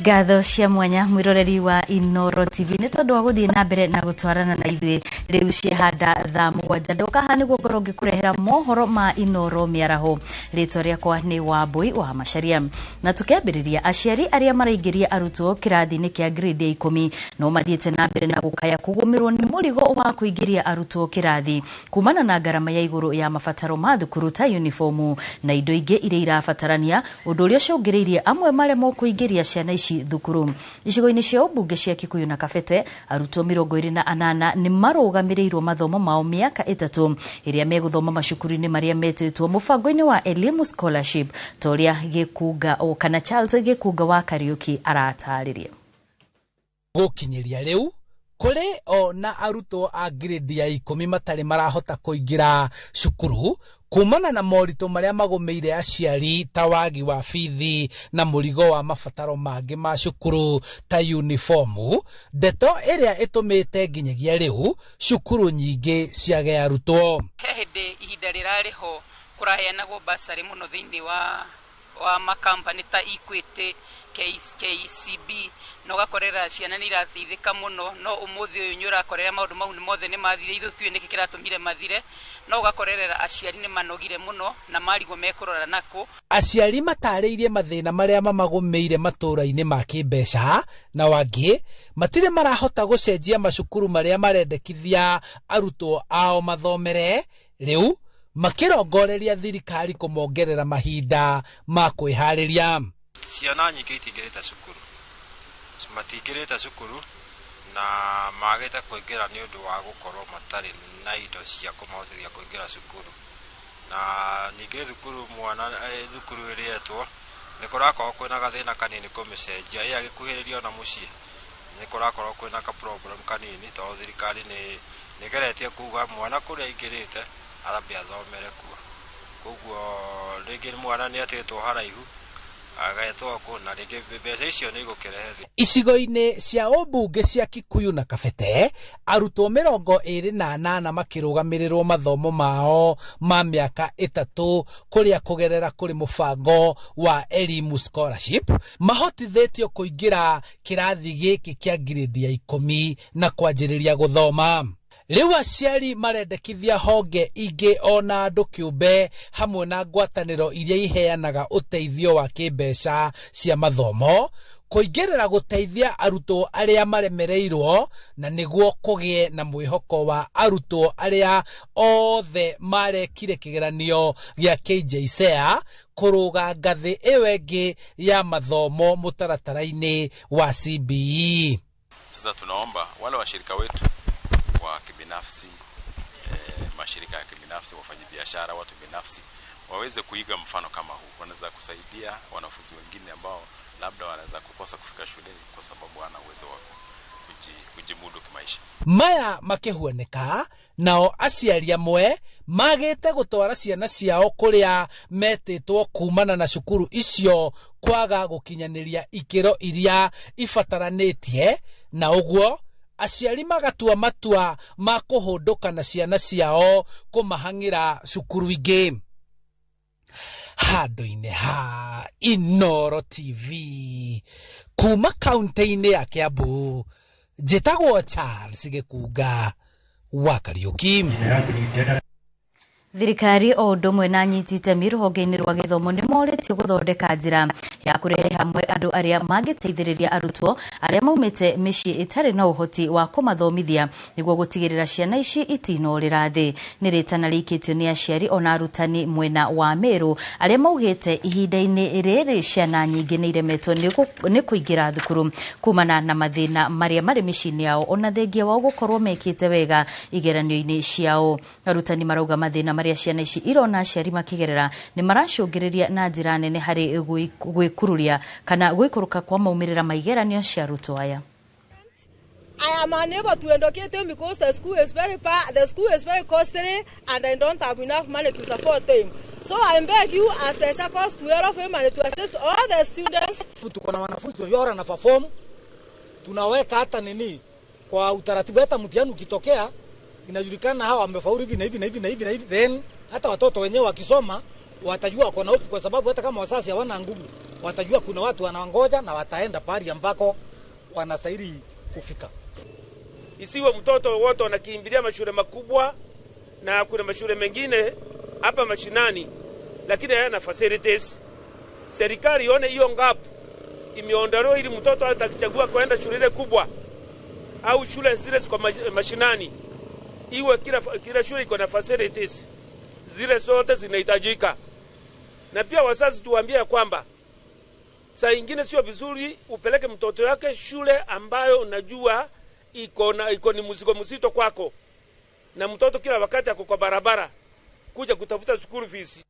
Ngatho cia mwanya mwiroreri wa Inoro TV ni tondu wa guthie na mbere na gutwarana na ithuĩ riu ciehanda thaa 7 ndoka hani gukorwo ngikurehera mohoro ma Inoro miaraho. Ritwa riakwa ni Wambui wa Macharia na tukiambiriria aciari aria maraingiria arutwo kirathi-ini kia grade 10 no mathiete na mbere na gukaya kugumirwo ni murigo wa kuingiria arutwo kirathi kumana na garama ya iguru ya mabataro ma thukuru ta uniformu na indo ingi iria irabatarania undu uria cungiriirie amwe maremwo kuingiria ciana ici thukuru. Icigo-ini cia ubunge cia Kikuyu na Kabete arutwo 28 ni marugamirirwo mathomo mao miaka 3 iria meguthoma macukuru-ini maria metitwo mubango-ini wa elimu scholarship toria Gikuga o kana Charles Gikuga wa Kariuki aratariria. Gukinyiria riu kuri ona arutwo a grade ya 10 matari marahota kuingira cukuru kumana na morito maria magumeire aciari ta wagi wa bithi na murigo wa mabataro mangi ma cukuru ta uniformu. Ndeto iria itumite nginyagia riu cukuru nyingi ciage arutwo. Hehede ihinda rirariho kuraheanagwo basari muno thiini wa makampani ta Equity, KCB no gakorera ciana ni irateithika muno no umuthi uyu nyurakorera maundu mau mothe ni mathire ithu tuye niki kiratumire mathire no gakorerera aciari ni manogire muno na marigo mekurora nako. Aciari matariirie mathina maria mamagumeire matura-ini ma kimbeca na wangi matire marahota gucenjia macukuru maria marendekithia arutwo ao mathomere riu makirongoreria thirikari kumongerera mahinda ma kwihariria. Ciana nyingi itingirite cukuru matingirite cukuru na magite kuingira ni undu wa gukorwo matari na indo cia kumahotithia kuingira cukuru na nyingi thukuru irietwo ni kurakorwo kwina gathina kanini kumicenjia iya gikuhiririo na mucii ni kurakorwo kwina ka problem kanini to thirikari ni geretie kuga mwana kuria ingirite arambia thomere kuo koguo ringi mwana ni atetwo haraihu agaetwo kuna ringi mbeca icio ni igukirehe. Icigo-ini cia ubunge cia Kikuyu na Kabete arutwo 28 makirugamirirwo mathomo mao ma miaka 3 kuria kugerera kuri mubango wa elimu scholarship mahotithitio kuingira kirathi giki kia grade ya 10 na kwanjiriria guthoma. Riu aciari marendekithia honge ingi ona andu kiumbe hamwe na ngwataniro iria iheanaga uteithio wa kimbeca cia mathomo kuingirira guteithia arutwo aria maremereirwo na niguo kugie na mwihoko wa arutwo aria othe marekire kigeranio gya KJSEA kuruga ngathi iwengi ya mathomo mutaratara-ini wa CBE. Sasa tunaomba wale washirika wetu wa kibinafsi, mashirika ya kibinafsi, wafanyabiashara, watu binafsi waweze kuiga mfano kama huu. Wanaweza kusaidia wanafunzi wengine ambao labda wanaweza kukosa kufika shuleni kwa sababu wana uwezo wa kujimudu kimaisha. Maya makihuoneka nao aciari amwe magite gutwara ciana ciao kuria metitwo kumana na cukuru icio kwaga gukinyaniria ikiro iria ibataranitie na uguo aciari magatua matua ma kuhunduka na ciana ciao kumahangira cukuru ingi. Handu-ini ha Inoro TV kuma kaunti-ini ya Kiambu njitagwo Charles Gikuga wa Kariuki. Thirikari o undu mwe na nyitite miruhonge-ini rwa githomo ni moritio guthondeka njira ya kurehe hamwe andu aria mangiteithiriria arutwo aria maumite micii itari na uhoti wa kumathomithia niguo gutigirira ciana ici itinorira thi. Ni ritana rikitio ni aciari ona arutani mwena wa Meru aria maugite ihinda-ini riri ciana nyingi ni iremetwo ni kuingira thukuru kumana na mathina maria mari micii-ini yao ona thengia wao gukorwo mekite wega igeranio-ini ciao. Arutani marauga mathina maria ciana ici irona aciari makigerera ni maracungiriria na njira nene hari gwikururia kana gwikuruka kwa maumirira maigeranio cia arutwo aya. I am unable to educate them because the school is very costly and I don't have enough money to support them. So I beg you as the SHACOS to help him and to assist all the students. Tuko na wanafunzi yora na perform, tunaweka hata nini kwa utaratibu, hata mtihani ukitokea inajulikana hawa wamefaulu hivi na hivi na hivi na hivi na hivi, then hata watoto wenyewe wakisoma watajua wako na upi, kwa sababu hata kama wazazi hawana nguvu watajua kuna watu wanaongoja na wataenda pahali ambako wanastahili kufika. Isiwe mtoto wote wanakimbilia mashule makubwa na kuna mashule mengine hapa mashinani lakini hayana facilities. Serikali ione hiyo gap imeondolewa ili mtoto atakichagua kwenda shule kubwa au shule zile ziko mashinani, iwe kila shule iko na facilities zile zote zinahitajika. Na pia wazazi tuwaambie kwamba saa nyingine sio vizuri upeleke mtoto wake shule ambayo unajua iko ni mzigo mzito kwako, na mtoto kila wakati ako kwa barabara kuja kutafuta school fees.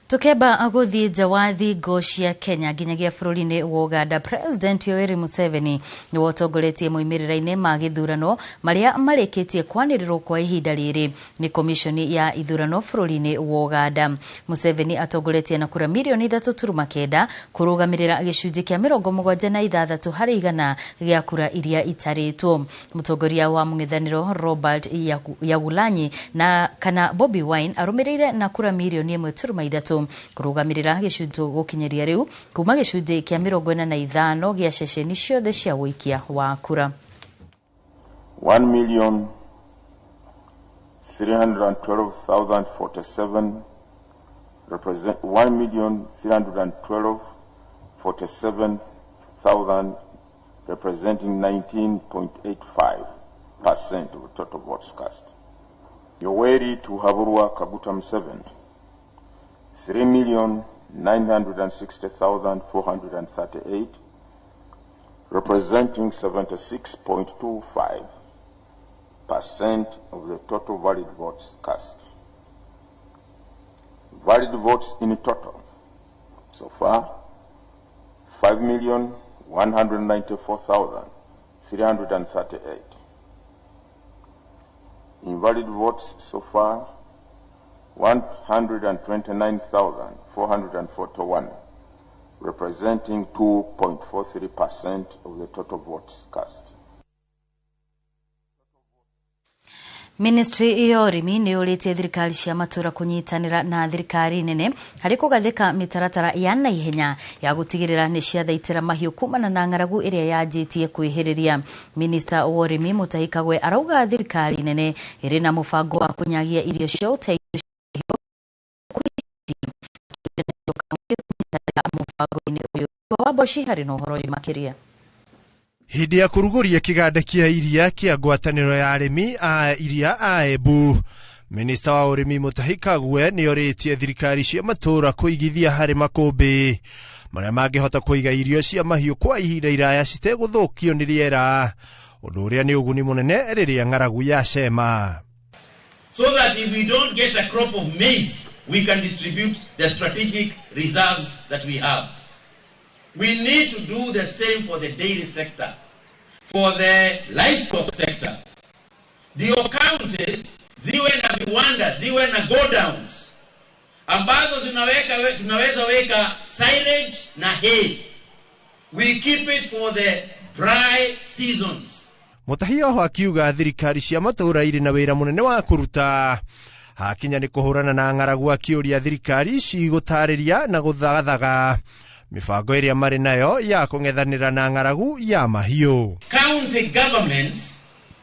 Tukeba aguthi jawathi goshia Kenya ginyagia bururi-ini wa Uganda, President Yoweri Museveni ni wotongoretie moimirira-ini ma githurano maria marikitie kwanirirwo kwa ihinda riri ni komishoni ya ithurano bururi-ini wa Uganda. Museveni atongoretie na kura milioni 3.9 kurugamirira gicunji kia 76 hari igana gia kura iria itaritwo. Mutongoria wa mung'ethaniro Robert Yagulanyi na kana Bobi Wine arumirire na kura milioni 1.3 kurugamirira gicunji gukinyeria riu kuma gicunji kia 45 gia ceceni ciothe cia wikia wa kura. 1,312,047 represent 1,312,47,000 representing 19.85% of the total votes cast. Yoweri Tuhaburwa Kaguta Museveni 3,960,438 representing 76.25% of the total valid votes cast. Valid votes in total so far 5,194,338. Invalid votes so far 129,441, representing 2.43% of the total votes cast. Ministry ya urimi ni uritie thirikari cia matura kunyitanira na thirikari nene hari kugathika mitaratara ya naihenya ya gutigirira ni ciathaitira mahiu kumana na ng'aragu iria yanjitie kwihiriria. Minister wa urimi Mutahi Kagwe arauga thirikari nene iri na mubango wa kunyagia irio cia uteithio mubango-ini uyu wa Boshi hari no horo makiria. Hindi ya kuruguria kiganda kia iria kia ngwataniro ya arimi a iria a Embu, Minister wa urimi Mutahi Kagwe ni oritie thirikari cia matura kuigithia hari makumbi maria mangihota kuiga irio cia mahiu kwa ihinda iraya citeguthukio ni riera, undu uria ni uguni munene riria ng'aragu ya cema. So that if we don't get a crop of maize, we can distribute the strategic reserves that we have. We need to do the same for the dairy sector, for the livestock sector. Ndio counties ziwe na viwanda, ziwe na godowns ambazo tunaweza weka silage na hay. We keep it for the dry seasons. Mutahi oho akiuga thirikari cia matura iri na wira munene wa kuruta hakinya ni kuhurana na ng'aragu, akiuria thirikari cigutariria na guthathaga mibango iria mari nayo ya kung'ethanira na ng'aragu ya mahiu. County governments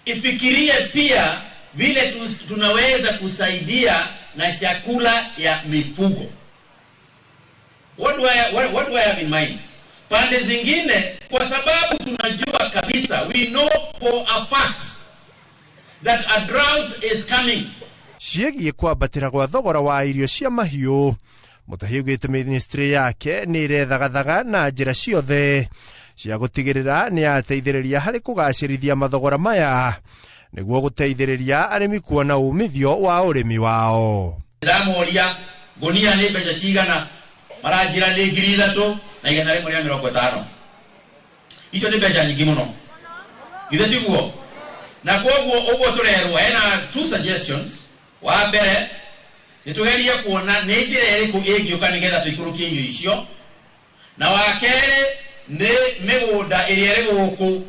ifikirie pia vile tunaweza kusaidia na chakula ya mifugo. What do I have in mind? Pande zingine, kwa sababu tunajua kabisa, we know for a fact that a drought is coming. Ciĩgiĩ kwambatĩra gwa thogora wa irio cia mahiũ, Mutahi augĩte ministry yake nĩ irethagathaga na njĩra ciothe cia gũtigĩrĩra nĩ yateithĩrĩria harĩ kũgacĩrithia mathogora maya nĩguo gũteithĩrĩria arĩmi kuona umithio wa ũrĩmi wao. Ndĩramoria ngũnia nĩ mbeca cigana, maranjĩra nĩ 3,000 na 150. Icio nĩ mbeca nyingĩ mũno. Githĩ tiguo? Na koguo ũguo tũrerwo hena two suggestions. Wa mbere nitugerie kuona nĩ njĩra ĩrĩkũ ĩngĩũka nĩgetha tũikũrũkie irio icio, na wa kerĩ nĩ mĩgũnda ĩrĩa ĩrĩ gũkũ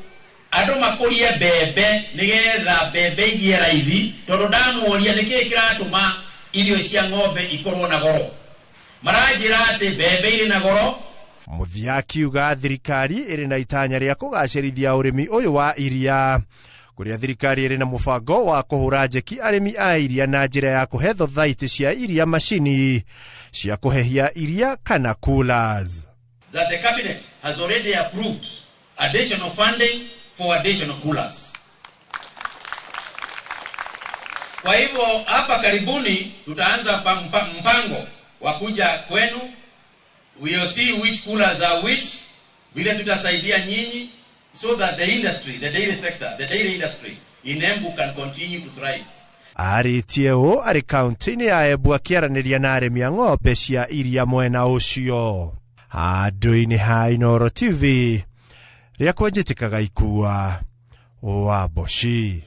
ando makurie bebe nigetha bebe igera ithi tondu ndamuoria niki kiratuma irio cia ng'ombe ikorwo na goro marajira ati bebe iri na goro. Muthia akiuga thirikari iri na itanya ria kugacirithia urimi uyu wa iria kuria thirikari iri na mubango wa kuhura njeki arimi a iria na njira ya kuhe thothaiti cia iria mashini cia kuhehia iria kana coolers. That the cabinet has already approved additional funding for additional coolers. Kwa hivyo hapa karibuni tutaanza mpango wa kuja kwenu. We will see which coolers are which, vile tutasaidia nyinyi so that the industry, the dairy sector, the dairy industry in Embu can continue to thrive. Aritie o ari kaunti-ini ya Embu akiaraniria na arimi a ng'ombe cia iria mwena ucio. Handũ-inĩ ha Inooro TV rĩakwa njĩtĩkaga ikua wa Boshi.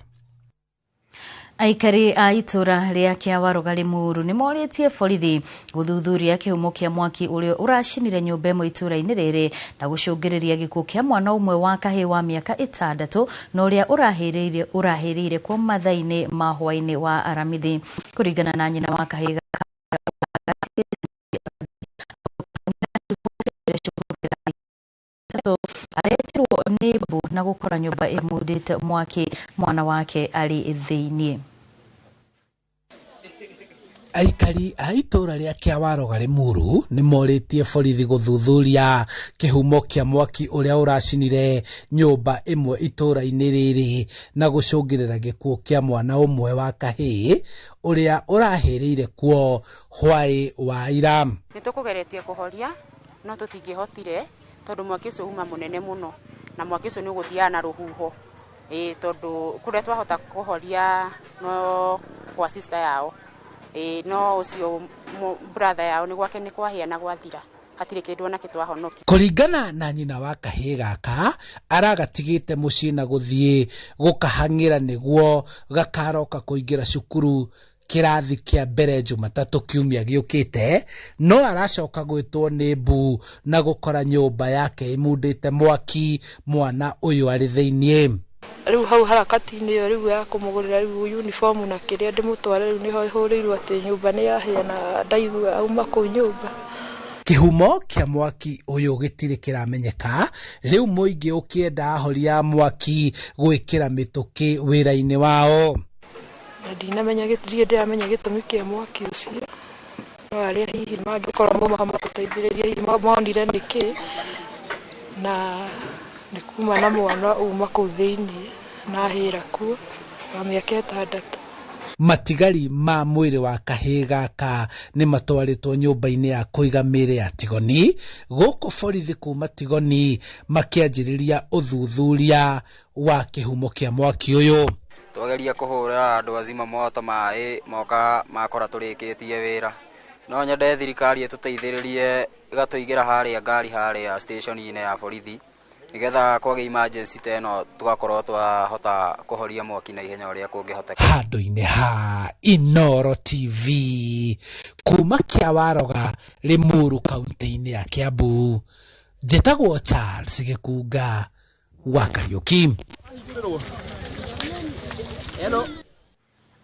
Aikari a itura ria Kiawaroga Limuru ni morĩtie borithi guthuthuria kihumo kia mwaki uria uracinire nyumba imwe itura-ini riri na gucungiriria gikuũ kia mwana umwe wa kahĩĩ wa miaka 6 na uria urahĩrĩire kwa mathaini ma hwaini wa aramithi. Kuringana na nyina wa kahĩĩ aretirwo nĩmbu na gukora nyumba imudite mwaki mwana wake ari thiini. Aikari a itura ria Kiawaroga Limuru ni morĩtie borithi guthuthuria kihumo kia mwaki uria uracinire nyumba imwe itura-ini riri na gucungirira gikuũ kia mwana umwe wa kahĩĩ uria urahĩrĩire kuo hwai wa ira. Nitukugeretie kuhoria no tutingihotire tondu mwaki ucio uma munene muno na mwaki ucio ni guthiana na ruhuho tondu kuria twahota kuhoria no kwa sister yao no ucio brother yao ni gwake ni kwahia na gwathira hatire kindu ona kitwahonoki. Kuringana na nyina wa kahĩĩ gaka aragatigite mucii na guthie gukahang'ira niguo gakaroka kuingira cukuru kirathi kia mbere Jumatatu kiumia giukite no aracoka gwitwo ni mbu na gukora nyumba yake imundite mwaki mwana uyu ari thiini. Riu hau harakati-ini yo riu ya kumugurira riu uniform na kiria ndimutware riu niho ihuriirwo ati nyumba ni yahia na ndaigua auma ku nyumba. Kihumo kia mwaki uyu gitire kiramenyeka riu muingi ukienda ahoria mwaki gwikira mituki wira-ini wao. Ndinamenya gitiri ndiramenya gitumi kia mwaki ucio no aria hihi mangikora matũteithĩrĩria hihi monire niki na nikuma na mwana uma kũu thĩinĩ na hĩra kuo wa mĩaka 6. Matigari ma mwĩrĩ wa kahĩĩ gaka nĩ matwarĩtwo nyũmba-inĩ ya kũiga mĩĩrĩ ya Tigoni gũkũ borithi kuma Tigoni makĩanjĩrĩria ũthuthuria wa kĩhumo kĩa mwaki ũyũ. Twageria kuhura andu azima moto mai moka makora turikitie wira no nyende thirikari tuteithiririe igatuigira haria ngari haria station-ini ya borithi nigetha kwage emergency teno tugakorwo twahota kuhoria mwaki na ihenya uria kungihoteka. Handũ-inĩ ha Inooro TV kuma Kiawaroga Limuru kaunti-inĩ ya Kiambu njĩtagwo Charles Gikunga wa Kariuki. Hello.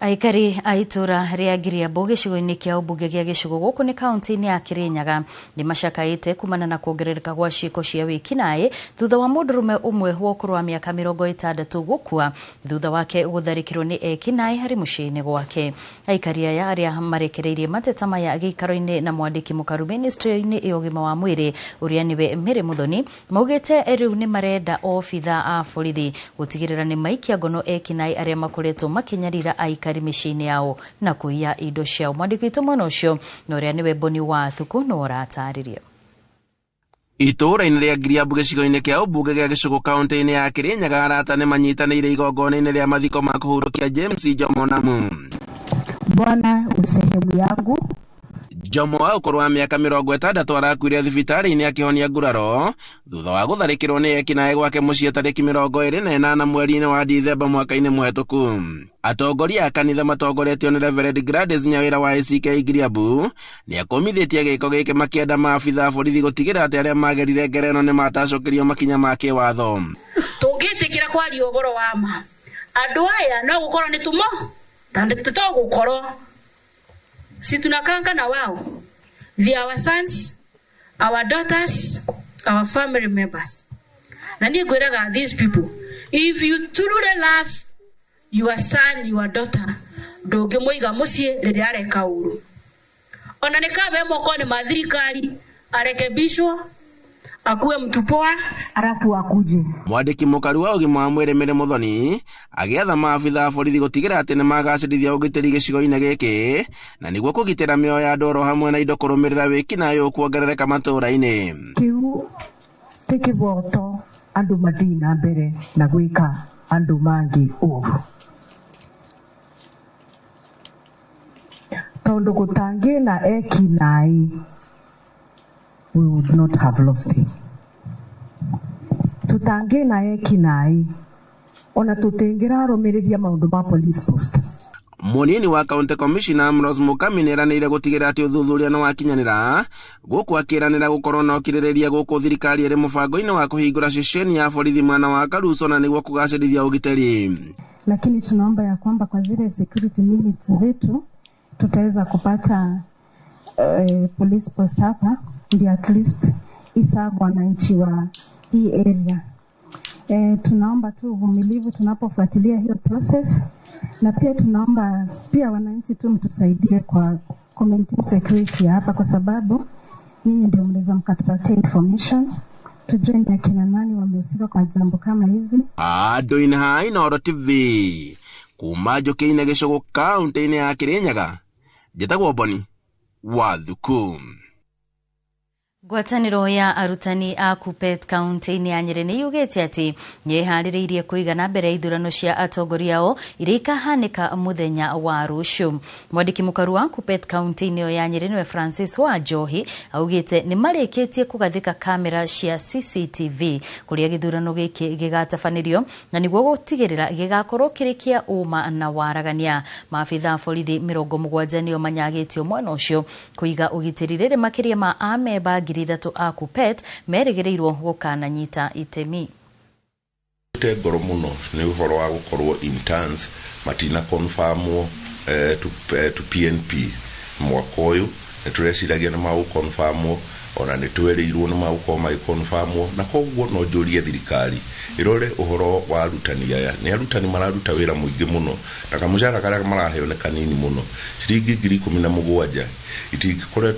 Aikari a itura ria Giriambu gicigo-ini kia ubunge gia gicigo guku ni kaunti-ini ya Kirinyaga ni macakaite kumana na kuongerereka gwa ciiko cia wikinaĩ thutha wa mũndũrũme ũmwe wa ũkũrũ wa mĩaka 60 gũkua thutha wake gũtharĩkĩrwo nĩ ekinaĩ harĩ mũciĩ-inĩ gwake. Aikari aya arĩa marekereirie mateta maya gĩikaro-inĩ na mwandĩki mũkaru ministry-inĩ ya ũgima wa mwĩrĩ ũrĩa nĩwe Mary Muthoni maugĩte rĩu nĩ marenda obitha a borithi gũtigĩrĩra nĩ maikia ngono ekinaĩ arĩa makoretwo makinyarira aikari mĩciĩ-inĩ yao na kuiya indo ciao. Mwandĩki witũ mwena ũcio na ũrĩa nĩwe Boni wa Thuku no ũratarĩria. Itura-inĩ rĩa Giriambu gĩcigo-inĩ kĩa ũmbunge gĩa gĩcũgũ kaunti-inĩ ya Kirinyaga arata nĩ manyitanĩire igongona-inĩ rĩa mathiko ma kũhurũkia James Jomo Namu. Bwana sehemu yangu Jomo wa ũkũrũ wa mĩaka 60 arakuire thibitarĩ-inĩ akĩhonia nguraro thutha wa gũtharĩkĩrwo nĩ ekinaĩ gwake mũciĩ tarĩki 28 mweri-inĩ wa Dithemba mwaka-inĩ mũhetũku. Atongoria a kanitha matongoretio nĩ Reverend Gladys Nyawĩra wa ACK Giriambu nĩ akomithĩtie gĩko gĩkĩ makĩenda maabitha borithi gũtigĩrĩra atĩ arĩa magerire ngerenwa nĩ matacũkĩrio makinya ma kĩwatho. tugitikira kwari ogoro wa ma andu aya no gukoro ni tumo tande tutogukoro si tunakanga na wao. They are our sons, our daughters, our family members. Na ni gwiraga these people, if you truly love your son, your daughter, doge moiga mucie riri areka uru. Ona nikabe moko ni mathirikari arekebishwa akuwe mtupoa arafu akuje. Mwandiki mukaru wa ugima wa mwiri Mary Muthoni agiatha maabitha a borithi gutigira ati ni magacirithia ugitiri gicigo-ini giki na niguo kugitira mioyo ya ndoro hamwe na indo kurumirira wiki nayo kuongerereka matura-ini. Kiu tikiboto andu mathina mbere na gwika andu mangi uru tondu gutangi na ekinai we would not have lost him. Tutange na ekinai ona tutengira romiriria maundu ma police post. Munini wa County Commissioner Ambrose Mukami niranire gutigira ati uthuthuria no wakinyanira guku akiranira gukorwo no kiririria guku thirikari iri mubango-ini wa kuhingura ceceni ya borithi mwana wa Karuso na niguo kugacirithia ugiteri. Lakini tunaomba ya kwamba kwa zile security limits zetu tutaweza kupata police post hapa ndio at least isa wananchi wa hii area. Tunaomba tu uvumilivu tunapofuatilia hiyo process, na pia tunaomba pia wananchi tu mtusaidie kwa community security hapa, kwa sababu nyinyi ndio mnaweza mkatupatia information tujue ni akina nani wamehusika kwa jambo kama hizi. Andu-ini ha Inooro TV kuma Njuki-ini Gicugu kaunti-ini ya Kirinyaga, njĩtagwo Boni Wathuku. Ngwatanĩro ya arutani a Kuppet kaunti-inĩ ya Nyeri nĩ yugĩte atĩ nĩ ĩharĩrĩirie kũiga na mbere ithurano cia atongoria ao iria ikahanĩka mũthenya wa rũciũ. Mwandĩki mũkaru wa Kuppet kaunti-inĩ ya Nyeri nĩwe Francis Wanjohi augĩte nĩ marĩkĩtie kũgathĩka kamera cia CCTV kũrĩa gĩthurano gĩkĩ gĩgatabanĩrio na nĩguo gũtigĩrĩra gĩgakorwo kĩrĩ kĩa ũma na waragania. Maabitha a borithi 70 nĩo manyagĩtio mwena ũcio kũiga ũgitĩri rĩrĩ makĩria ma amemba thatu a Kuppet merĩgĩrĩirwo gũkananyita itemi. Ngoro muno nĩ ũhoro wa gũkorwo interns matina confirmwo to PNP mwaka ũyũ nĩ tũreciragia nĩ magũconfirmwo ona nĩ twerirwo nĩ magũkorwo magĩconfirmwo, na koguo no njũrie thirikari irore ũhoro wa arutani aya. Nĩ arutani mararuta wĩra mũingĩ mũno na kamũcara karĩa maraheo nĩ kanini mũno, ciringi 17,000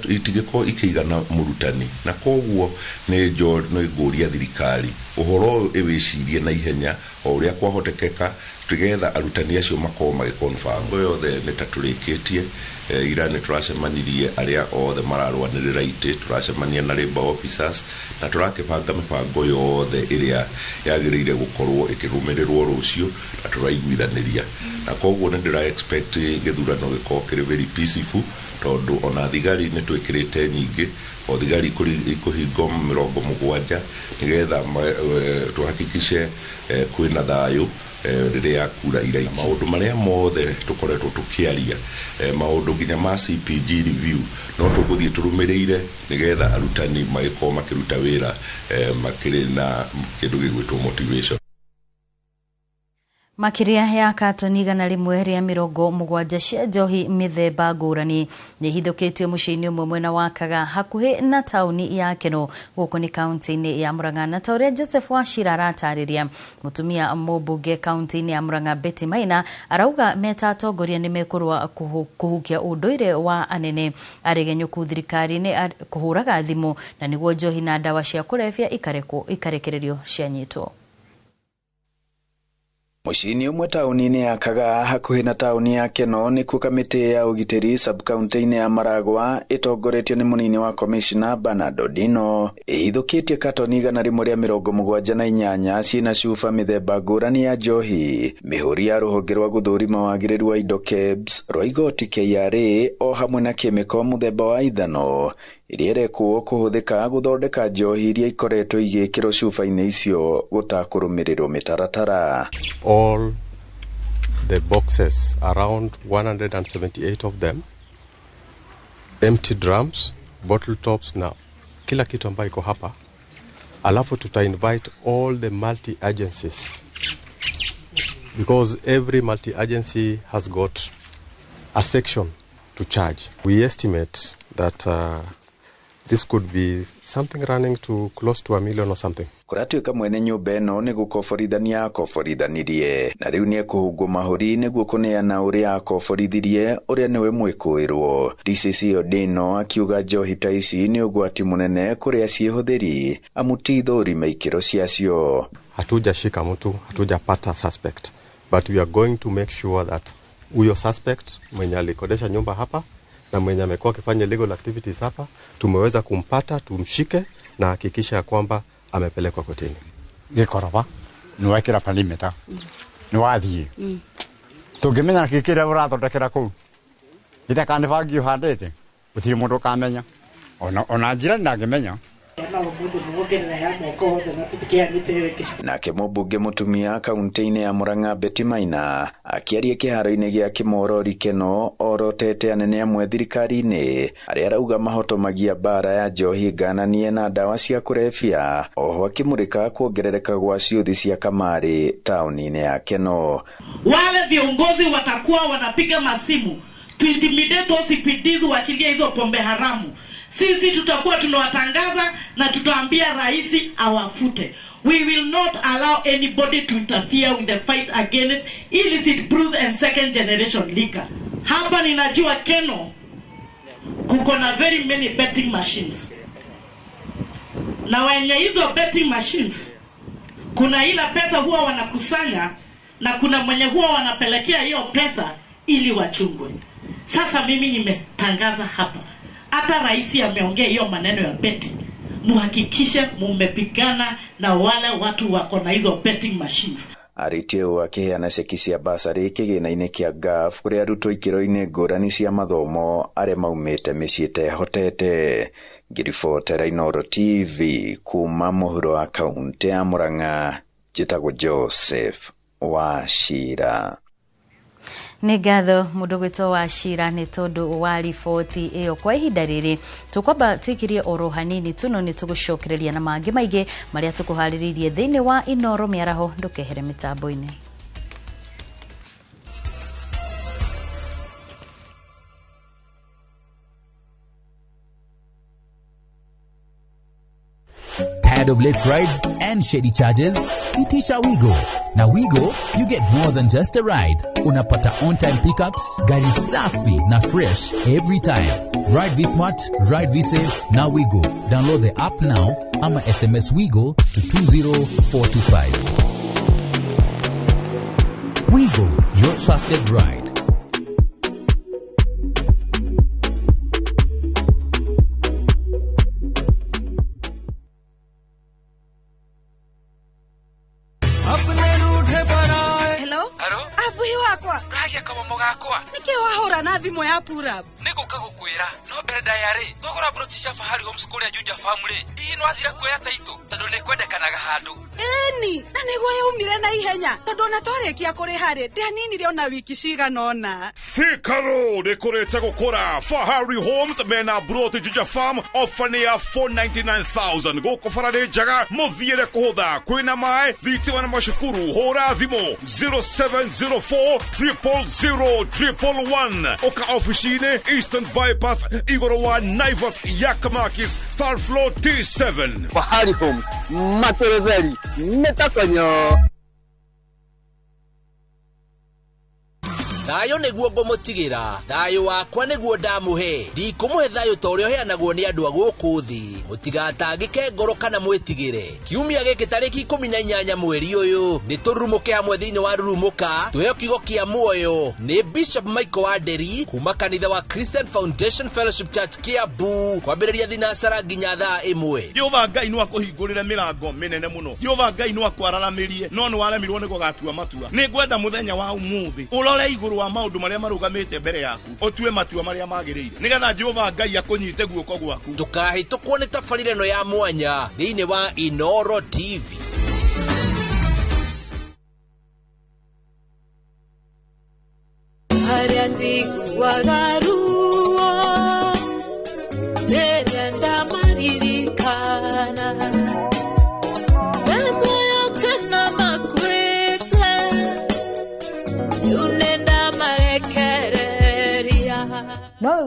itingĩkorwo ikĩigana mũrutani, na koguo nĩ ngũria thirikari ũhoro ĩwĩcirie na ihenya o ũrĩa kwahotekeka tugetha arutani acio makorwo magĩconfirm. Ngo yothe nĩ ta tũrĩkĩtie ira nĩ tũracemanirie arĩa othe mararwanĩrĩra itĩ, tũracemania na labor officers na tũrakĩbanga mĩbango yothe ĩrĩa yagĩrĩire gũkorwo ĩkĩrũmĩrĩrwo rũciũ na tũraiguithanĩria, na koguo nĩ ndĩra expect gĩthurano gĩkorwo kĩrĩ very peaceful tondu ona thigari nĩ twĩkĩrĩte nyingĩ o thigari ikũhingo 70 nigetha tũhakikice kwĩna thayũ rĩrĩa kura ira. Maũndũ marĩa mothe tũkoretwo tũkĩaria maũndũ nginya ma CPG review no tũgũthiĩ tũrũmĩrĩire nigetha arutani magĩkorwo makĩruta wĩra makĩrĩ na kĩndũ gĩgwĩtwo motivation. Makiria ya katoni 100 rĩa 70 cia njohi mĩthemba ngũrani nĩ hithũkĩtio mũciĩ-inĩ ũmwe mwena wa Kaga hakuhĩ na tauni ya Keno gũkũ nĩ kaunti-inĩ ya Murang'a. Na ta ũrĩa Joseph Wachira aratarĩria, mũtumia mũmbunge kaunti-inĩ ya Murang'a Betty Maina arauga meta atongoria nĩ mekũrũa kũhukia ũndũire wa anene aregenyũku thirikari-inĩ kũhũraga thimũ na nĩguo njohi na ndawa cia kũrebia ikarekererio cianyitwo. Mũciĩ-inĩ ũmwe taũni-inĩ ya Kaga hakuhĩ na taũni ya Keno nĩkuo kamĩtĩ ya ũgitĩri sub-county-inĩ ya Maragwa ĩtongoretio nĩ mũnini wa commissioner Bernard Odino ĩhithũkĩtie katoni 178 ciĩna cuba mĩthemba ngũrani ya njohi. Mĩhũri ya rũhonge rwa gũthũrima wagĩrĩru wa indo KEBS rwa igoti KRA o hamwe na kemiko mũthemba wa ithano iria irekwo kũhũthĩka gũthondeka njohi iria ikoretwo igĩkĩrwo cuba-inĩ icio gũtakũrũmĩrĩrwo mĩtaratara. All the boxes, around 178 of them, empty drums, bottle tops, na kila kitu ambayo iko hapa alafu tuta invite all the multi-agencies because every multi-agency has got a section to charge. We estimate that this could be something running to close to $1 million or something. Kuratuika mwene nyumba ĩno nĩ gũkoborithania akoborithanirie na rĩu nĩ kũhungwo mahũri nĩguo kũneana ũrĩa akoborithirie ũrĩa nĩwe mwĩkũĩrwo. DCC Odino akiuga njohi ta ici nĩ ũgwati mũnene kũrĩa ciĩhũthĩri amu ti ithũrima ikĩro ciacio. Hatujashika mtu, hatujapata suspect, but we are going to make sure that huyo suspect mwenye alikodesha nyumba hapa na mwenye amekuwa akifanya illegal activities hapa tumeweza kumpata, tumshike na hakikisha ya kwamba amepelekwa kotini. Gikoroba niwekira perimeter niwathie tungimenya kikira urathondekera kuu ita kana bagi handete gutiri mundu kamenya ona njira ndangimenya. Nake mũmbunge mũtumia kaunti-inĩ ya Murang'a Betty Maina akiaria kĩharo-inĩ gĩa Kĩmorori Keno orotete anene amwe thirikari-inĩ arĩa arauga mahotomagia bara ya njohi ngananie na ndawa cia kũrebia, oho akĩmũrĩka kuongerereka gwa ciuthi cia kamari taũni-inĩ ya Keno. Wale viongozi watakuwa wanapiga masimu to intimidate OCPDs waachilie hizo pombe haramu. Sisi tutakuwa tunawatangaza na tutaambia rais awafute. We will not allow anybody to interfere with the fight against illicit brews and second generation liquor. Hapa ninajua Keno kuko na very many betting machines. Na wenye hizo betting machines kuna ila pesa huwa wanakusanya na kuna mwenye huwa wanapelekea hiyo pesa ili wachungwe. Sasa mimi nimetangaza hapa, hata rais ameongea hiyo maneno ya betting, muhakikishe mumepigana na wale watu wako na hizo betting machines. Aritio akiheana ceki cia basari kĩgĩna-inĩ kĩa GAF kũrĩa arutwo ikĩro-inĩ ngũrani cia mathomo arĩa maumĩte mĩciĩ ĩtehotete. Ngiribotera Inooro TV kuma mũhuro wa kaunti ya Murang'a, njĩtagwo Joseph Wachira. Nĩ ngatho mũndũ gwĩtwo Wachira nĩ tondũ wa riboti ĩyo. Kwa ihinda rĩrĩ tũkwamba twĩkirie oro hanini tu, no nĩ tũgũcokereria na mangĩ maingĩ marĩa tũkũharĩrĩirie thĩinĩ wa Inooro Mĩaraho. Ndũkehere mĩtambo-inĩ. Tired of late rides and shady charges? Itisha Wigo. Na Wigo, you get more than just a ride. Unapata on-time pickups, gari safi na fresh every time. Ride V-Smart, ride V-Safe, na Wigo. Download the app now, ama SMS Wigo to 20425. Wigo, your trusted ride. Niki wahora na thimo ya pura niko kagukwira no mbere ndayari thogora brotisha fahari homeschoolia Juja family ii no athira kuoya taito tondu ni kwendekanaga handu eni na niguo yaumire na ihenya tondu na twarikia kuri hari ndianinire ona wiki cigana ona Sikaro dekorete gukora Fahari Homes mena broti Juja farm ofania 499,000 goko farade jaga muthiire kuhutha kwina mai thitima na mashukuru hora thimo 0704 000 oka officine Eastern Bypass Igoro wa Naivas Yakamakis third floor T7 Fahari Homes Matereveri Metakonyo Thayo niguo ngũmũtigĩra thayo wakwa niguo ndamuhe ndikũmũhe thayo torĩa ũheanagwo nĩ andũ a gũkũ thĩ mũtigatangĩke ngoro kana mwĩtigĩre kiumia gĩkĩ tarĩki 18 mweri ũyũ nĩ tũrumũke hamwe thĩinĩ wa rurumũka tuheo kiugo kĩa muoyo nĩ Bishop Michael Wanderi kuma kanitha wa Christian Foundation Fellowship Church Kiambu kwambĩrĩria thinacara nginya thaa 1 Jehova Ngai no akũhingũrĩre mĩrango mĩnene mũno Jehova Ngai no akwararamĩrie no nĩ waremirwo nĩ gũgatua matua nĩ ngwenda mũthenya wa ũmũthĩ ũrore igũrũ wa maundu maria marugamite mbere yaku otue matua maria magirire nigetha Jehova Ngai akunyite guoko gwaku tukahitũkwo nĩ tabarĩra ĩno ya mwanya thĩinĩ wa Inooro TV Hariati wagaruo nerianda maririkana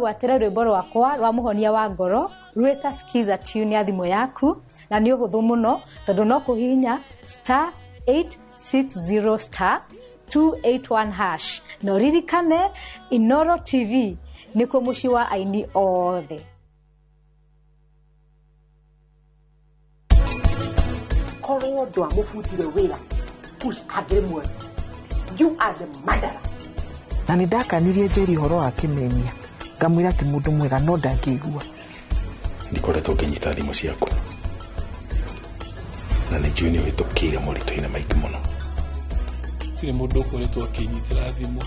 gwatĩra rwĩmbo rwakwa rwa mũhonia wa ngoro rwĩta skiza tune ya thimũ yaku, na nĩ ũhũthũ mũno tondũ no kũhihinya *860*281# na ririkane Inoro TV nĩkuo mũciĩ wa aini othe. Korwo ndwa mũbutire wĩra push agĩmwe, you are the murderer. Na nĩ ndakanirie Njeri horo wa Kĩmemia ngamwĩra atĩ mũndũ mwega no ndangĩigua. Ndikoretwo ngĩnyita thimũ ciaku na nĩ njũĩ nĩ ũhĩtũkĩire moritũ-inĩ maingĩ mũno. Gũtirĩ mũndũ ũkoretwo akĩnyitĩra thimũ,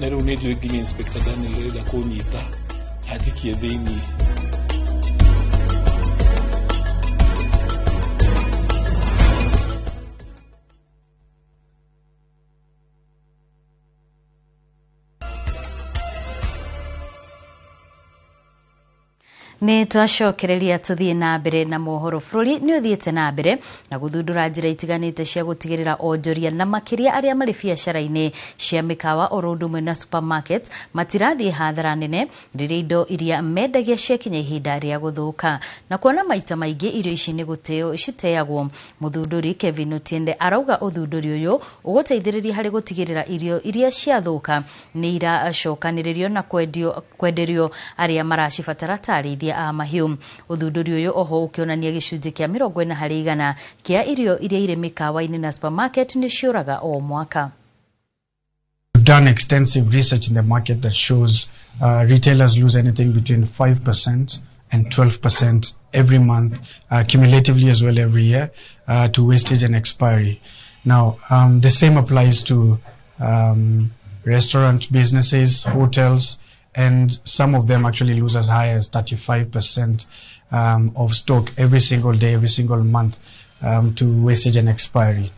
na rĩu nĩ njũĩ nginya Inspector Daniel arenda kũnyita anjikie thĩinĩ. Nĩ twacokereria tuthie na mbere na mohoro. Bũrũri nĩ ũthiĩte na mbere na gũthundũra njĩra itiganĩte cia gũtigĩrĩra onjoria na makĩria arĩa marĩ biacara-inĩ cia mĩkawa oro ũndũ ũmwe na supermarkets matirathiĩ hathara nene rĩrĩa indo iria mendagia ciakinya ihinda rĩa gũthũka, na kuona maita maingĩ irio ici nĩ gũteo citeagwo. Mũthundũri Kevin Otiende arauga ũthundũri ũyũ ũgũteithĩrĩria harĩ gũtigĩrĩra irio iria ciathũka nĩ iracokanĩrĩrio na kwenderio arĩa maracibatara tarĩithia a mahiũ. Ũthundũri ũyũ oho ũkĩonania gĩcunjĩ kĩa 40% kĩa irio iria irĩ mĩkawa-inĩ na supermarket nĩ ciũraga o mwaka. We've done extensive research in the market that shows retailers lose anything between 5% and 12% every month, cumulatively as well every year, to wastage and expiry. Now, the same applies to restaurant businesses, hotels, and some of them actually lose as high as 35% of stock every single day, every single month, to wastage and expiry.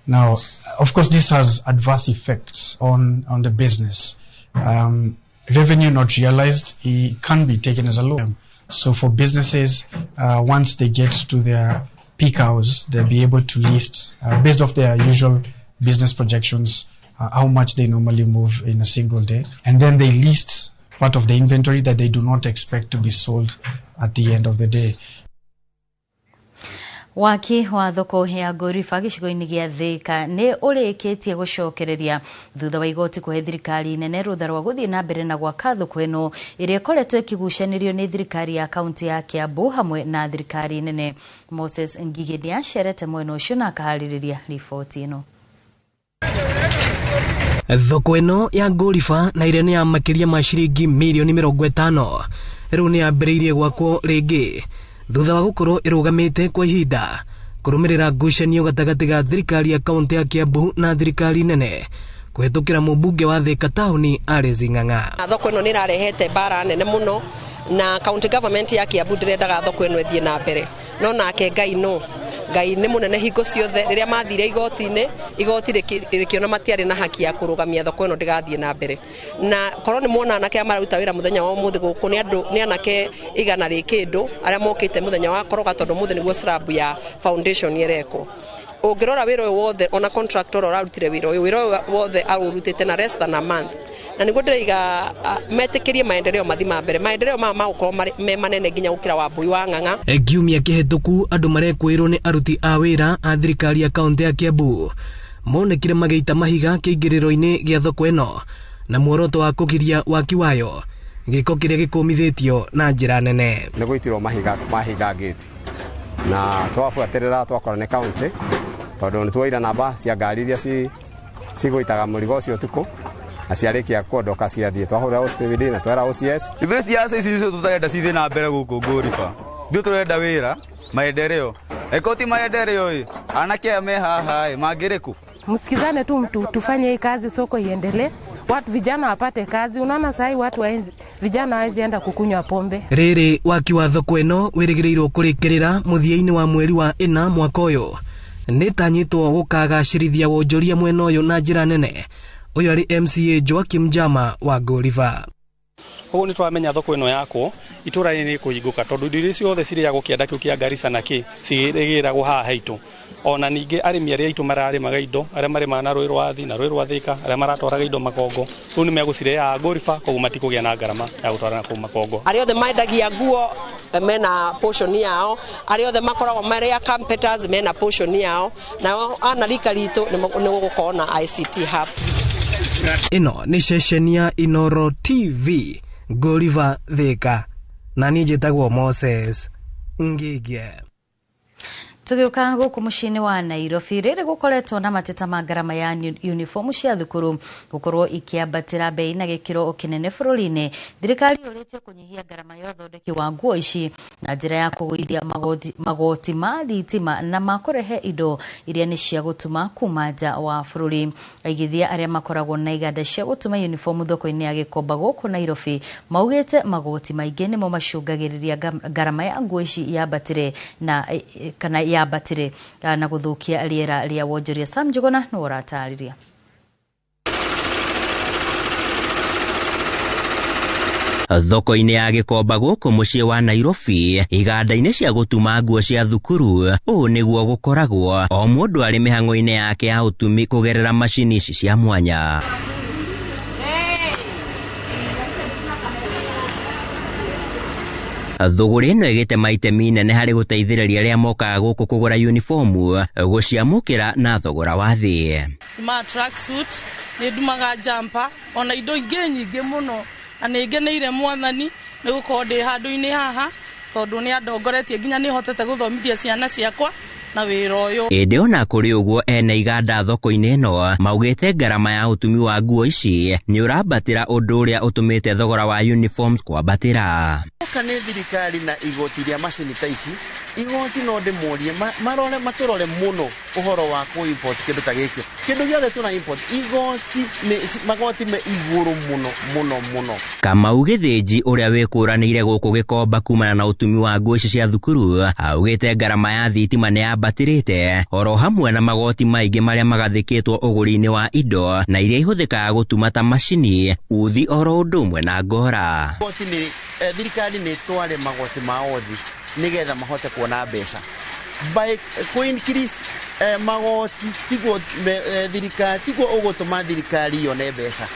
Now, of course, this has adverse effects on the business. Revenue not realized, it can be taken as a loan. So for businesses, once they get to their peak hours, they'll be able to list, based off their usual business projections, how much they normally move in a single day. And then they list part of the inventory that they do not expect to be sold at the end of the day. Waki wa thoko ya Gorifa gĩcigo-inĩ gĩa Thika nĩ ũrĩkĩtie gũcokereria thutha wa igoti kũhe thirikari nene rũtha rwa gũthiĩ na mbere na gwaka thoko ĩno ĩrĩa ĩkoretwo ĩkĩgucanĩrio nĩ thirikari ya kaunti ya Kiambu hamwe na thirikari nene. Moses Ngigi nĩ acerete mwena ũcio na akaharĩrĩria riboti ĩno. Thoko ĩno ya Gorifa na ĩrĩa nĩ ya makĩria ma ciringi mirioni 50 rĩu nĩ yambĩrĩirie gwakwo rĩngĩ thutha wa gũkorwo ĩrũgamĩte kwa ihinda kũrũmĩrĩra ngucanio gatagatĩ ga thirikari ya kaunti ya Kiambu na thirikari nene kũhetũkĩra mũmbunge wa Thika taũni Alice Ng'ang'a. Thoko ĩno nĩ ĩrarehe mbara nene mũno na county government ya Kiambu ndĩrendaga thoko ĩno ĩthiĩ na mbere, no nake Ngai nĩ mũnene hingo ciothe rĩrĩa mathire igoti rĩkĩona matiarĩ na haki ya kũrũgamia thoko ĩno ndĩgathiĩ na mbere. Na korwo nĩ muona anake maruta wĩra mũthenya wa ũmũthĩ gũkũ nĩ anake 100 rĩ kĩndũ arĩa mokĩte mũthenya wa koroga tondũ mũthĩ nĩguo slab ya foundation ĩrekwo. Ũngĩrora wĩra ũyũ wothe ona contractor ũrarutire wĩra ũyũ wothe arũrutĩte na less than a month. Na nĩguo ndĩraiga metĩkĩrie maendeleo mathi ma mbere, maendeleo magũkorwo me manene nginya gũkĩra Wambui wa Ng'ang'a. Kiumia kĩhetũku andũ marekwĩrwo nĩ aruti a wĩra a thirikari ya kaunti ya Kiambu monekire magĩita mahiga kĩingĩrĩro-inĩ gĩa thoko ĩno na muoroto wa kũgiria waki wayo, gĩko kĩrĩa gĩkũmithĩtio na njĩra nene. Nĩ gũitirwo mahiga gate na twabuatĩrĩra twakora nĩ kaunti tondũ nĩ tuoira namba cia ngari iria cigũitaga mũrigo ũcio ũtukũ na ciarĩkia kuondoka ciathiĩ twahũra OCPD na twara OCS. Ithuĩ ciaca ici nĩcio tũtarenda cithiĩ na mbere gũkũ Gorifa, ithuĩ tũrenda wĩra maendeleo. Ekoti maendeleo anake aya me haha mangĩrĩkũ? Msikizane tu tufanye hii kazi, soko iendelee, watu vijana wapate kazi. Unaona sasa watu vijana hawezi enda kukunywa pombe. Rĩrĩ waki wa thoko ĩno wĩrĩgĩrĩirwo kũrĩkĩrĩra mũthia-inĩ wa mweri wa 4 mwaka ũyũ nĩ tanyĩtwo gũkagacĩrithia wonjoria mwena ũyũ na njĩra nene. Ũyũ arĩ MCA Joakim Jama wa Gorifa. Koguo ni twamenya thoko ino yako itura ni kuhinguka tondu ndiri ciothe ciriagwo kianda kiu kia Garissa na ki cigiragwo haha haitu. Ona ningi arimi aria itu mararimaga indo aria marima na Rũĩ rwa Athi na Rũĩ rwa Thika aria maratwaraga indo Makongo riu ni megucireha Ngũriba koguo matikugia na ngarama ya gutwarana ku Makongo. Aria othe mendagia nguo mena portion yao, aria othe makoragwo maria competitors mena portion yao, na ana rika ritu ni gukorwo na ICT hub. Ino ni ceceni ya Inoro TV, Ngũriba Thika, na ni njĩtagwo Moses Ngige. Tugiuka guku mucini wa Nairobi riri gukoretwo na mateta ma ngarama ya uniform cia thukuru gukorwo ikiambatira bei na gikiro kinene bururi-ini. Thirikari yurite kunyihia ngarama ya uthondeki wa nguo ici na njira ya kuguithia magoti ma thitima na makurehe indo iria ni cia gutuma kuma nja wa bururi. Aigithia aria makoragwo na iganda cia gutuma uniform thoko-ini ya Gikomba guku Nairobi maugite magoti maingi nimo macungagiriria ngarama ya nguo ici yambatire na kana yabatire na guthukia riera ria wonjoria. Sam Njuguna no ratariria. Thoko-ini ya Gikomba guku mucii wa Nairobi iganda-ini cia gutuma nguo cia thukuru uu niguo gukoragwo o mundu ari mihango-ini yake ya utumi kugerera macini ici cia mwanya. Thogora ino igite maite minene hari guteithiriria ria mokaga guku kugura uniform guciamukira na thogora wa thi. Ma track suit ni dumaga jumper ona indo ingi nyingi muno na ni ngeneire mwathani ni gukorwo ndi handu-ini haha tondu ni andongoretie nginya ni hotete guthomithia ciana ciakwa na wira uyu. Indi ona kuri uguo ene iganda thoko-ini ino maugite ngarama ya utumi wa nguo ici ni urambatira undu uria utumite thogora wa uniforms kwambatira. Kana thirikari na igoti ria macini ta ici igoti no ndimurie marore maturore muno uhoro wa ku import kindu ta giki kindu giothe tuna import igoti magoti me iguru muno. Kamau Githinji uria wikuranire guku Gikomba kumana na utumi wa nguo ici cia thukuru augite ngarama ya thitima ni yambatirite oro hamwe na magoti maingi maria magathikitwo uguri-ini wa indo na iria ihuthikaga gutuma ta macini uthi oro undu umwe na ngora. Igoti ni thirikari ni tware magoti ma othi nigetha mahote kuona mbeca by ku increase magoti tigo thirikari tigo ugutuma thirikari yone mbeca.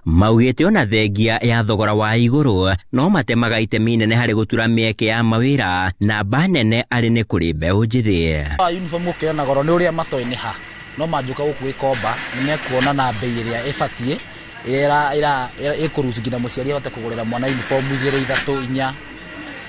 Maugite ona thengia ya thogora wa iguru no matemaga itemi nene hari gutura mieke ya mawira na banene ari ni kuri mbeu njithi. Uniform ukiona goro ni uria matoi-ini ha no manjuka guku Gikomba ni mekuona na bei iria ibatie ira ikuruci nginya muciari hote kugurira mwana uniform 2 3 4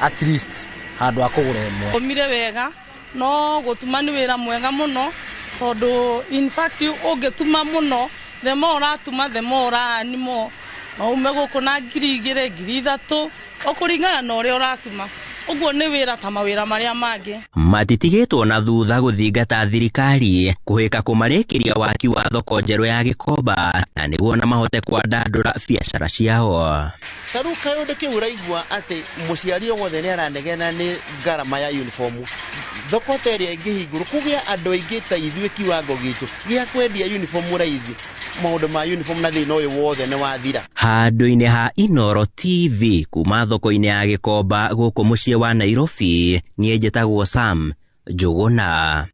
at least handu akugura imwe. Omire wega no gutuma ni wira mwega muno tondu in fact ungituma muno the more uratuma the more animo no umeguko na 2,000 2,300 okuringana na uria uratuma uguo ni wira ta mawira maria mangi. Matitigitwo na thutha guthingata thirikari kuhika kumarikiria waki wa thoko njeru ya Gikomba na niguo na mahote kwandandura biacara ciao. Taru kayonde kiuraigwa ati muciari wothe ni aranegena ni ngarama ya uniform thoko teria ingihinguru kugia andu aingi ta ithue kiwango gitu gia kwendia uniform raithi maundu ma uniform na thina uyu wothe ni wathira. Handu-ini ha Inoro TV kuma thoko-ini ya Gikomba guku mucii wa Nairobi nie njitagwo Sam Njuguna.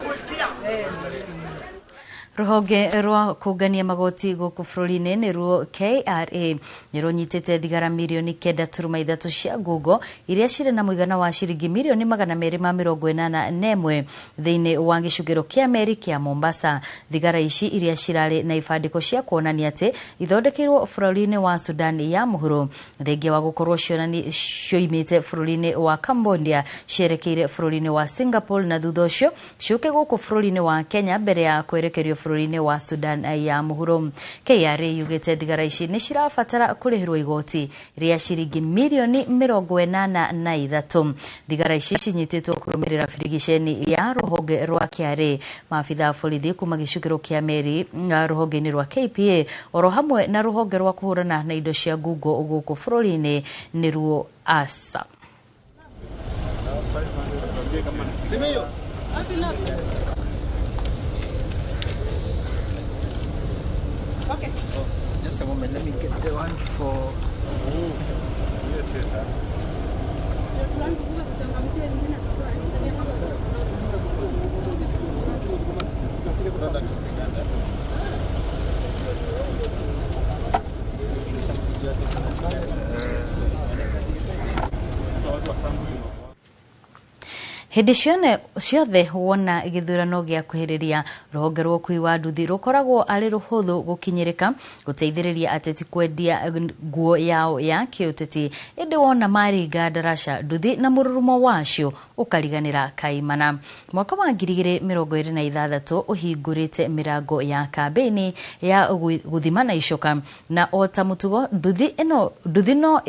Ruhonge rwa kungania magoti guku bururi-ini ni ruo KRA ni runyitite thigara mirioni 9.3 cia ngungo iria cire na muigana wa ciringi mirioni 281 thiini wa gicugiro kia meri kia Mombasa. Thigara ici iria cirari na ifandiko cia kuonania ati ithondekirwo bururi-ini wa Sudan ya muhuro thengia wa gukorwo cioimite bururi-ini wa Cambodia cierekeire bururi-ini wa Singapore na thutha ucio ciuke guku bururi-ini wa Kenya mbere ya kwerekerio bururi-ini wa Sudan ya muhuro. KRA yugite thigara ici ni cirabatara kurihirwo igoti ria ciringi mirioni 83. Thigara ici cinyititwo kurumirira firigisheni ya ruhonge rwa KRA. Maafitha borithi kuma gicukiro kia meri ruhonge-ini rwa KPA oro hamwe na ruhonge rwa kuhurana na indo cia ngungo guku bururi-ini ni ruo ASA. Okay. Just a moment, let me get the one for Hindi ciothe wona githurano gia kuhiriria ruhonge rwa ukui wa nduthi rukoragwo ari ruhuthu gukinyirika guteithiriria ateti kwendia nguo yao ya kiuteti indi wona maringa ndarasha nduthi na mururumo wacio ukariganira kaimana. Mwaka wa 2026 uhingurite mirango ya kambeni ya guthimana icoka na ota mutugo nduthi no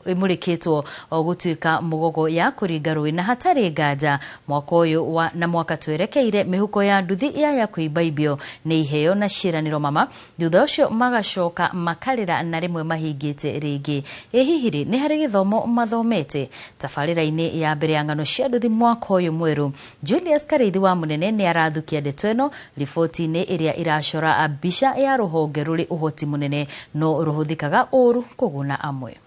imurikitwo gutuika mugogo ya kuringa rui na hatari nganja. Mwaka uyu na mwaka twerekeire mihuko ya nduthi ya kuibaibio ni iheo na ciraniro mama thutha ucio magacoka makarira na rimwe mahingite ringi. Hihiri ni hari githomo mathomete tabarira-ini ya mbere ya ngano cia nduthi mwaka uyu mweru. Julius Kareithi wa Munene ni arathukia ndeto eno riboti-ini iria iracora mbica ya ruhonge ruri uhoti munene no ruhuthikaga uru kuguna amwe.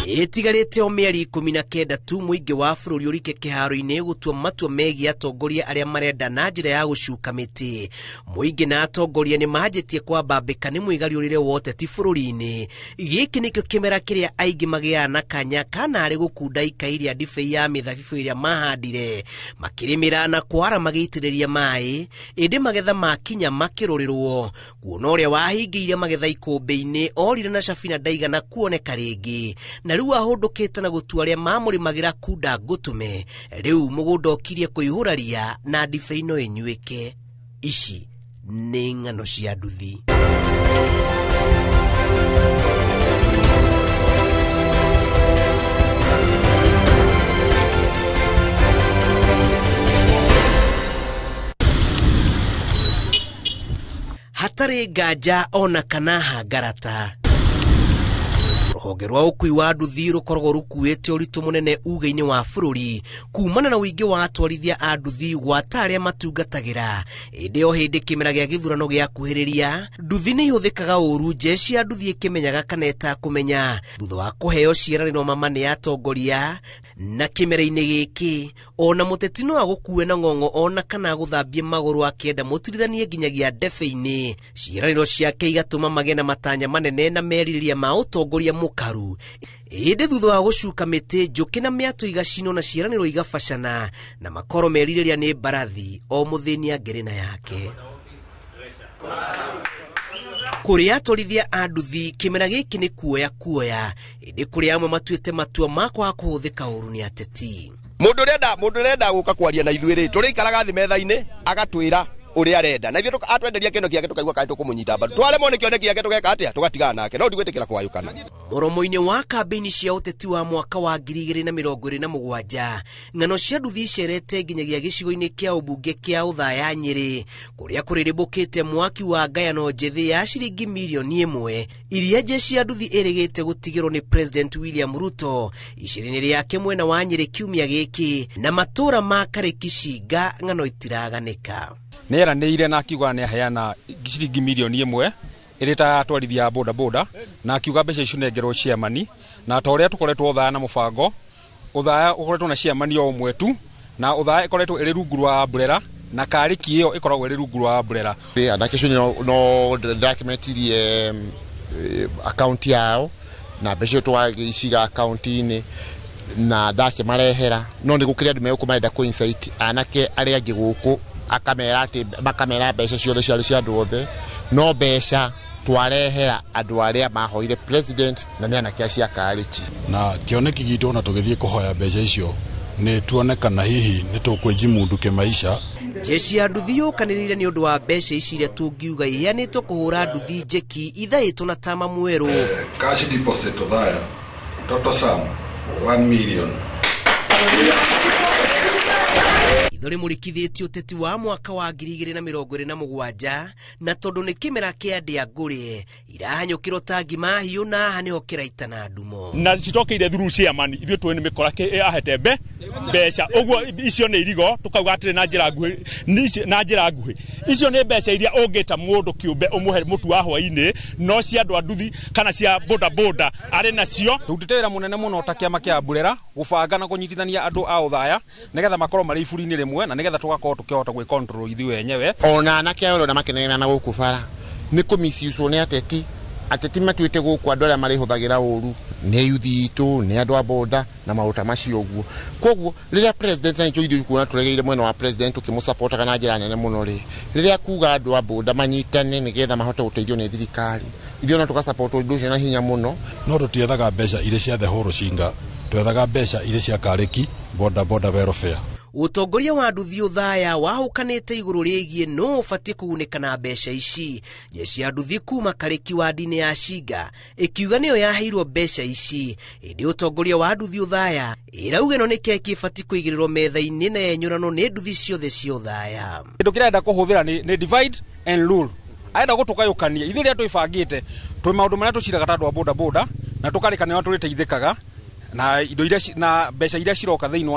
Itigarite o mieri 19 tu muingi wa bururi urike kiharo-ini gutua matua megi atongoria aria marenda na njira ya gucuka miti. Muingi na atongoria ni majitie kwambambika ni mwigariurire wote ti bururi-ini. Giki nikio kimera kiria aingi magiana kanya kana ari gukunda ikairia ndibei ya mithabibu iria mahandire makirimira na kwara magitiriria mai indi magetha makinya makirurirwo kuona uria wahingiire magetha ikumbi-ini orire na cabina ndaigana kuoneka ringi na riu ahundukite na gutua aria mamurimagira kunda ngutume riu mugunda okirie kuihuraria na ndibei no inyuike. Ici ni ng'ano cia nduthi. Hatari nganja ona kana hangarata. Ruhonge rwa ukui wa nduthi rukoragwo rukuite uritu munene uga-ini wa bururi kumana na wingi wa atwarithia a nduthi gwata aria matungatagira. Indi o hindi kimera gia githurano gia kuhiriria nduthi ni ihuthikaga uru jeshi ya nduthi ikimenyaga kana itakumenya thutha wa kuheo ciaraniro mama ni atongoria na kimera-ini giki ona muteti no agukue na ng'ong'o ona kana guthambie maguru akienda mutirithanie nginyagia ndebe-ini. Ciaraniro ciake igatuma magena matanya manene na meririria ma utongoria mukaru. Indi thutha wa gucuka miti njuki na miatu igacino na ciaraniro igabacana na makoro meririria ni mbarathi o muthini ngerena yake. Kuri atwarithia a nduthi kimera giki ni kuoya indi kuri amwe matuite matua makwa kuhuthika uru ni ateti. Mundu renda guka kwaria na ithuiri turikaraga thi metha-ini agatwira uria arenda na ithu atwenderia kino kiake tukaigua kai tukumunyita mbaru twaremo ni kioneki yake tugeka atia tugatigana nake no ndigwitikira kwayukana. Muromo-ini wa kambeni cia uteti wa mwaka wa 2027 ng'ano cia nduthi cerete nginyagia gicigo-ini kia ubunge kia Uthaya Nyeri kuria kuriribukite mwaki wa ngayano njethi ya ciringi milioni 1 iria jeshi ya nduthi irigite gutigirwo ni President William Ruto iciri-ini riake mwena wa Nyeri kiumia giki na matura ma Karekicinga ng'ano itiraganika. Neranĩire na akiuga nĩ aheana ciringi milioni 1 irita atwarithia boda boda na akiuga mbeca icio nengerwo ciamani na ta ũrĩa tũkoretwo Uthaya na mũbango Uthaya ũkoretwo na ciamani o ũmwe tu na Uthaya ĩkoretwo ĩrĩ rungu rwa umbrella na kariki ĩyo ĩkoragwo ĩrĩ rungu rwa umbrella. Andake cio no ndakimetirie account yao na mbeca twagiciga account-inĩ na ndake marehera no nĩ gũkĩrĩ andũ megũkũmarenda kũ-insight anake arĩa angĩ gũkũ akamera ati makamera mbeca ciothe ciarĩ cia andũ othe no mbeca twarehera andũ arĩa mahoire president na nĩ anake cia kariki na kĩoneki gitũ na tũgĩthiĩ kũhoya mbeca icio nĩ tuonekana hihi nĩ tũkwĩjimunduke maisha. Jeshi ya nduthi yukanĩrĩire nĩ ũndũ wa mbeca ici iria tũngiuga iheanĩtwo kũhũra nduthi njeki ithaĩtwo na tama mwerũ. Cash deposit Uthaya total sum 1 million. Ithori murikithĩtie uteti wa mwaka wa 2027 na tondu nĩ kimera kia Ndiangũrĩ irahanyũkĩrwo ta ngima hiũ na haha nĩho kĩraita na ndumo na citokeire through chairman ithuĩ twĩ nĩ mĩkora ahete mbeca uguo icio nĩ irigo tukauga atĩ na njĩra nguhĩ icio nĩ mbeca iria ũngĩta mũndũ kĩũmbe ũmũhe mũtu wa hwainĩ no cia andũ a nduthi kana cia boda boda arĩ nacio rutĩte wĩra mũnene mũno ta kĩama kĩa Burera gũbanga na kũnyitithania andũ a ũthaya nĩgetha makorwo marĩ iburi-inĩ rĩmwe na nĩgetha tũgakorwo tũkĩhota gwĩ control ithuĩ wenyewe ona anake ao na makenegena na gũkũ bara nĩ kũmiciucwo nĩ ateti matuĩte gũkũ andũ arĩa marĩhũthagĩra ũru nĩ yuthi itũ nĩ andũ a boda na maũta macio ũguo koguo rĩrĩa president na ithuĩ kuona tũregeire mwena wa president tukĩmũsupportaga na njĩra nene mũno rĩrĩa kuga andũ a boda manyitane nĩgetha mahote gũteithio nĩ thirikari ithuĩ no tũgasupport ũndũ ũcio na hinya mũno no tũtiethaga mbeca irĩ cia the whole Shinga twethaga mbeca irĩ cia Kareki boda welfare utongoria wa nduthi uthaya wahukanite iguru rĩgiĩ no ũbatie kũgunĩka na mbeca ici jeshi ya nduthi kuma Kareki wa ndini ya Shinga ikiuga nĩyo yaheirwo mbeca ici ĩndĩ utongoria wa nduthi uthaya ĩrauga no nĩkĩo kĩbatie kũigĩrĩrwo metha-inĩ na yenyũrano nĩ nduthi ciothe cia uthaya kĩndũ kĩrĩa enda kũhũthĩra nĩ divide and rule aenda gũtũkayũkania ithuĩ rĩrĩa twĩbangĩte twĩ maũndũ marĩa tũciraga ta andũ a boda boda na tũkarĩkanĩra tũrĩteithĩkaga na indo iria na mbeca iria ciroka thĩinĩ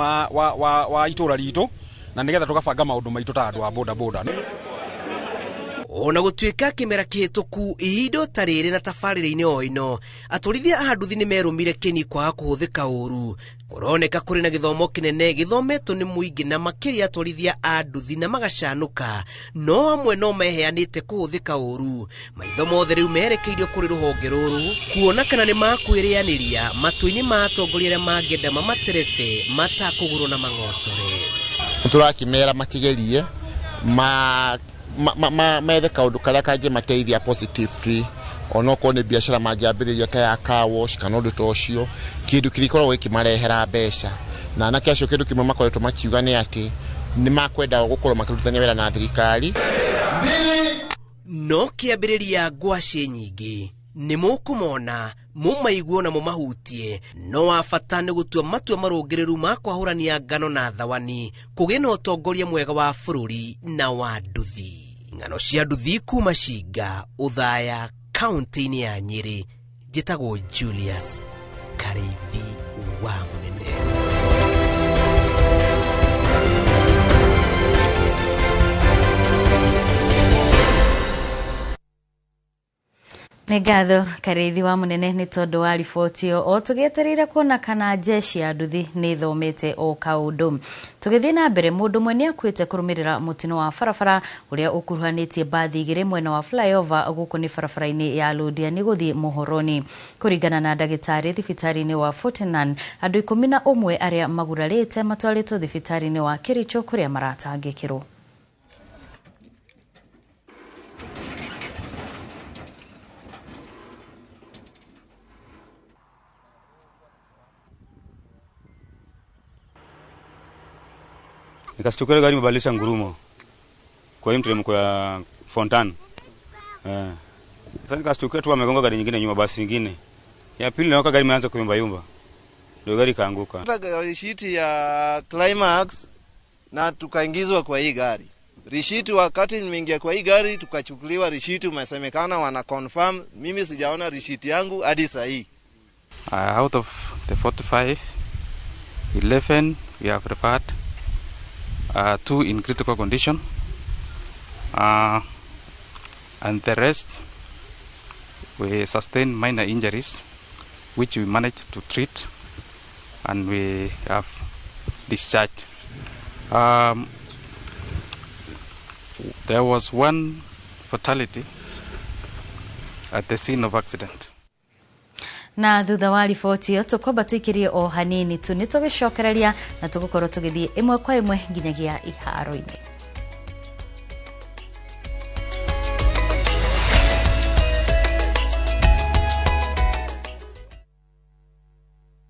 wa itũra ritũ na nĩgetha tũgabanga maũndũ maitũ ta andũ a boda boda ona gũtuĩka kĩmera kĩhĩtũku indo tarĩrĩ na tabarĩra-inĩ o ino atwarithia a nduthi nĩ merũmire kĩni kwaga kũhũthĩka ũru kũroneka kũrĩ na gĩthomo kĩnene gĩthometwo nĩ mũingĩ na makĩria atwarithia a nduthi na magacanũka no amwe no meheanĩte kũhũthĩka ũru maitho mothe rĩu merekeirio kũrĩ rũhonge rũrũ kuona kana nĩ makwĩrĩanĩria matũ-inĩ ma atongoria arĩa mangĩenda mamaterebe matakũgũrwo na mang'otore tũrakĩmera makĩgerie methe kaũndũ karĩa kangĩmateithia positively ona okorwo nĩ biacara manjambĩrĩria ta ya car wash kana ũndũ ta ũcio kĩndũ kĩrĩkoragwo gĩkĩmarehera mbeca na anake acio kĩndũ kĩmwe makoretwo makiuga nĩ atĩ nĩ makwenda gũkorwo makĩrutithania wĩra na thirikari no kĩambĩrĩria ngwacĩ nyingĩ nĩ mũkũmona mũmaiguo na mũmahutie no wabata nĩ gũtua matua marũngĩrĩru ma kwahũrania ngano na thawani kũgĩa na ũtongoria mwega wa bũrũri na wa nduthi ng'ano cia nduthi kuma Shinga uthaya kaunti-inĩ ya Nyeri njĩtagwo Julius Kareithi wa Mũnene. Nĩ ngatho Kareithi wa Mũnene nĩ tondũ wa riboti ĩyo o tũgĩetereire kuona kana jeshi ya nduthi nĩ ĩthomete o kaũndũ. Tũgĩthiĩ na mbere mũndũ ũmwe nĩ akuĩte kũrũmĩrĩra mũtino wa barabara ũrĩa ũkuruhanĩtie mbathi igĩrĩ mwena wa flyover gũkũ nĩ barabara-inĩ ya Londiani gũthiĩ Muhoroni. Kũringana na ndagĩtarĩ thibitarĩ-inĩ wa Fortenan andũ 11 arĩa magurarĩte matwarĩtwo thibitarĩ-inĩ wa Kericho kũrĩa maratangĩkĩrwo. Nikastukia gari imebadilisha ngurumo kwa hiyo mteremko ya Fontan. Sasa nikastukia tu amegonga gari nyingine nyuma basi nyingine. Ya pili naoka gari imeanza kuyumba. Ndio gari kaanguka. Rishiti ya Climax na tukaingizwa kwa hii gari. Rishiti wakati nimeingia kwa hii gari tukachukuliwa rishiti umesemekana wana confirm mimi sijaona rishiti yangu hadi saa hii. Out of the 45 11 we have referred 2 in critical condition and the rest we sustained minor injuries which we managed to treat and we have discharged. There was one fatality at the scene of accident. Na thutha wa riboti ĩyo tũkomba tũikĩrie o hanini tu nĩ tũgĩcokereria na tũgũkorwo tũgĩthiĩ ĩmwe kwa ĩmwe nginyagia iharo-inĩ.